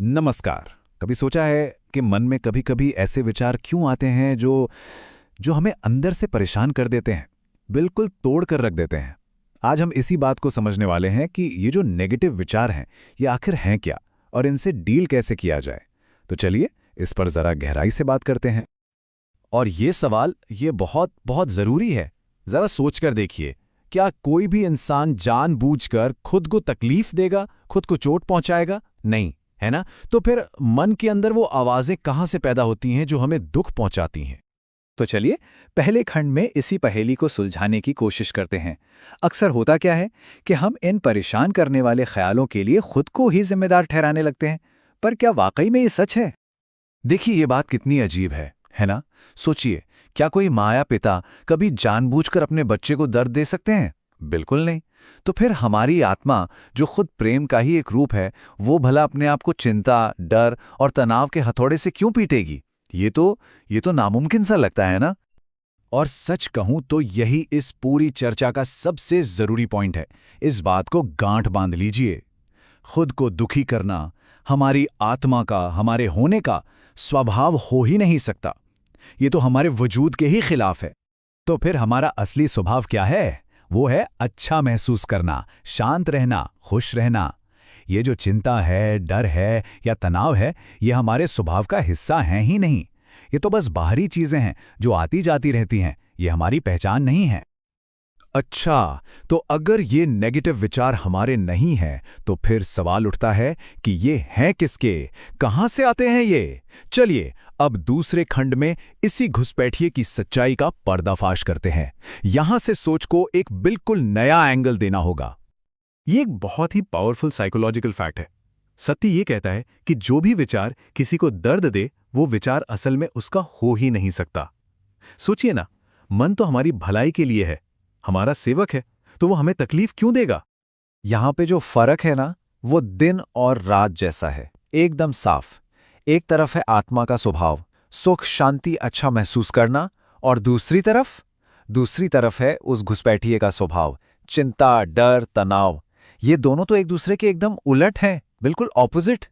नमस्कार। कभी सोचा है कि मन में कभी-कभी ऐसे विचार क्यों आते हैं जो जो हमें अंदर से परेशान कर देते हैं, बिल्कुल तोड़ कर रख देते हैं। आज हम इसी बात को समझने वाले हैं कि ये जो नेगेटिव विचार हैं, ये आखिर हैं क्या और इनसे डील कैसे किया जाए। तो चलिए इस पर जरा गहराई से बात करते हैं। और ये सवाल ये बहुत बहुत जरूरी है। जरा सोचकर देखिए, क्या कोई भी इंसान जानबूझकर खुद को तकलीफ देगा, खुद को चोट पहुंचाएगा? नहीं, है ना? तो फिर मन के अंदर वो आवाजें कहां से पैदा होती हैं जो हमें दुख पहुंचाती हैं? तो चलिए पहले खंड में इसी पहेली को सुलझाने की कोशिश करते हैं। अक्सर होता क्या है कि हम इन परेशान करने वाले ख्यालों के लिए खुद को ही जिम्मेदार ठहराने लगते हैं। पर क्या वाकई में ये सच है? देखिए ये बात कितनी अजीब है ना? सोचिए, क्या कोई माँ या पिता कभी जानबूझकर अपने बच्चे को दर्द दे सकते हैं? बिल्कुल नहीं। तो फिर हमारी आत्मा, जो खुद प्रेम का ही एक रूप है, वो भला अपने आप को चिंता, डर और तनाव के हथौड़े से क्यों पीटेगी? ये तो नामुमकिन सा लगता है ना? और सच कहूं तो यही इस पूरी चर्चा का सबसे जरूरी पॉइंट है। इस बात को गांठ बांध लीजिए। खुद को दुखी करना हमारी आत्मा का, हमारे होने का स्वभाव हो ही नहीं सकता। ये तो हमारे वजूद के ही खिलाफ है। तो फिर हमारा असली स्वभाव क्या है? वो है अच्छा महसूस करना, शांत रहना, खुश रहना। ये जो चिंता है, डर है या तनाव है, ये हमारे स्वभाव का हिस्सा हैं ही नहीं। ये तो बस बाहरी चीजें हैं जो आती जाती रहती हैं। ये हमारी पहचान नहीं है। अच्छा, तो अगर ये नेगेटिव विचार हमारे नहीं हैं, तो फिर सवाल उठता है कि ये हैं किसके, कहां से आते हैं ये? चलिए अब दूसरे खंड में इसी घुसपैठिए की सच्चाई का पर्दाफाश करते हैं। यहां से सोच को एक बिल्कुल नया एंगल देना होगा। ये एक बहुत ही पावरफुल साइकोलॉजिकल फैक्ट है। सत्य ये कहता है कि जो भी विचार किसी को दर्द दे, वो विचार असल में उसका हो ही नहीं सकता। सोचिए ना, मन तो हमारी भलाई के लिए है, हमारा सेवक है, तो वो हमें तकलीफ क्यों देगा? यहाँ पे जो फर्क है ना, वो दिन और रात जैसा है, एकदम साफ। एक तरफ है आत्मा का स्वभाव, सुख, शांति, अच्छा महसूस करना, और दूसरी तरफ है उस घुसपैठिए का स्वभाव, चिंता, डर, तनाव। ये दोनों तो एक दूसरे के एकदम उलट हैं, बिल्कुल ऑपोजिट।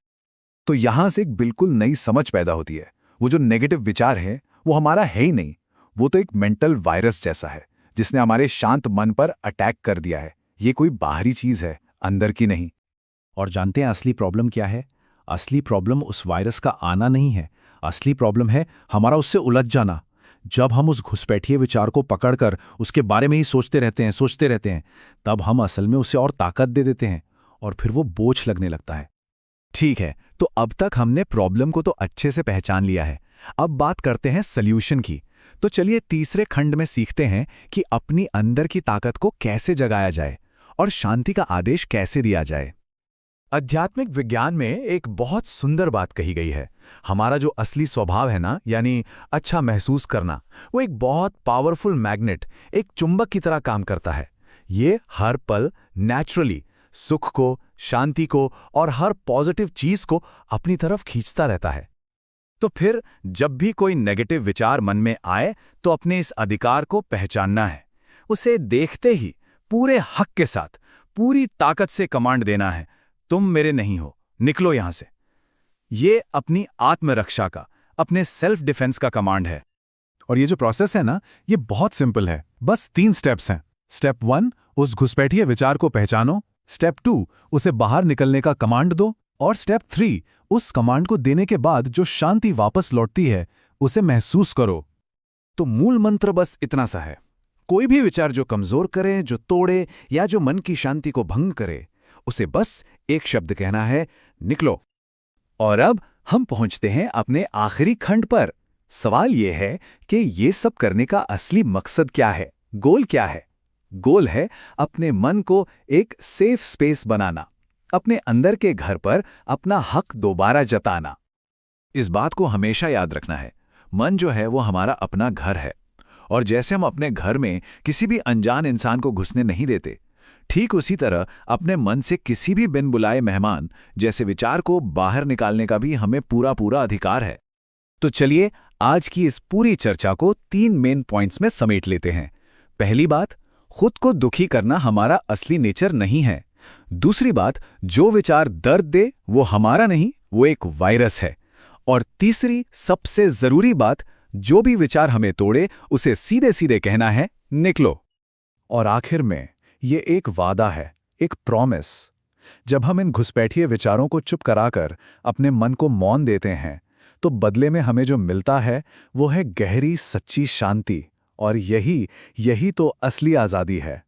तो यहां से एक बिल्कुल नई समझ पैदा होती है। वो जो नेगेटिव विचार है, वो हमारा है ही नहीं। वो तो एक मेंटल वायरस जैसा है, जिसने हमारे शांत मन पर अटैक कर दिया है। ये कोई बाहरी चीज है, अंदर की नहीं। और जानते हैं असली प्रॉब्लम क्या है? असली प्रॉब्लम उस वायरस का आना नहीं है। असली प्रॉब्लम है हमारा उससे उलझ जाना। जब हम उस घुसपैठिए विचार को पकड़कर उसके बारे में ही सोचते रहते हैं, तब हम असल में उसे और ताकत दे देते हैं और फिर वो बोझ लगने लगता है। ठीक है, तो अब तक हमने प्रॉब्लम को तो अच्छे से पहचान लिया है। अब बात करते हैं सल्यूशन की। तो चलिए तीसरे खंड में सीखते हैं कि अपनी अंदर की ताकत को कैसे जगाया जाए और शांति का आदेश कैसे दिया जाए। आध्यात्मिक विज्ञान में एक बहुत सुंदर बात कही गई है। हमारा जो असली स्वभाव है ना, यानी अच्छा महसूस करना, वो एक बहुत पावरफुल मैग्नेट, एक चुंबक की तरह काम करता है। ये हर पल नेचुरली सुख को, शांति को और हर पॉजिटिव चीज को अपनी तरफ खींचता रहता है। तो फिर जब भी कोई नेगेटिव विचार मन में आए, तो अपने इस अधिकार को पहचानना है। उसे देखते ही पूरे हक के साथ, पूरी ताकत से कमांड देना है, तुम मेरे नहीं हो, निकलो यहां से। ये अपनी आत्मरक्षा का, अपने सेल्फ डिफेंस का कमांड है। और ये जो प्रोसेस है ना, ये बहुत सिंपल है। बस 3 स्टेप्स हैं। स्टेप 1, उस घुसपैठिए विचार को पहचानो। स्टेप 2, उसे बाहर निकलने का कमांड दो। और स्टेप 3, उस कमांड को देने के बाद जो शांति वापस लौटती है, उसे महसूस करो। तो मूल मंत्र बस इतना सा है। कोई भी विचार जो कमजोर करे, जो तोड़े या जो मन की शांति को भंग करे, उसे बस एक शब्द कहना है, निकलो। और अब हम पहुंचते हैं अपने आखिरी खंड पर। सवाल यह है कि ये सब करने का असली मकसद क्या है, गोल क्या है? गोल है अपने मन को एक सेफ स्पेस बनाना, अपने अंदर के घर पर अपना हक दोबारा जताना। इस बात को हमेशा याद रखना है, मन जो है वो हमारा अपना घर है, और जैसे हम अपने घर में किसी भी अनजान इंसान को घुसने नहीं देते, ठीक उसी तरह अपने मन से किसी भी बिन बुलाए मेहमान जैसे विचार को बाहर निकालने का भी हमें पूरा पूरा अधिकार है। तो चलिए आज की इस पूरी चर्चा को 3 मेन पॉइंट्स में समेट लेते हैं। पहली बात, खुद को दुखी करना हमारा असली नेचर नहीं है। दूसरी बात, जो विचार दर्द दे वो हमारा नहीं, वो एक वायरस है। और तीसरी सबसे जरूरी बात, जो भी विचार हमें तोड़े उसे सीधे सीधे कहना है, निकलो। और आखिर में ये एक वादा है, एक प्रॉमिस। जब हम इन घुसपैठिए विचारों को चुप कराकर अपने मन को मौन देते हैं, तो बदले में हमें जो मिलता है वो है गहरी सच्ची शांति। और यही तो असली आज़ादी है।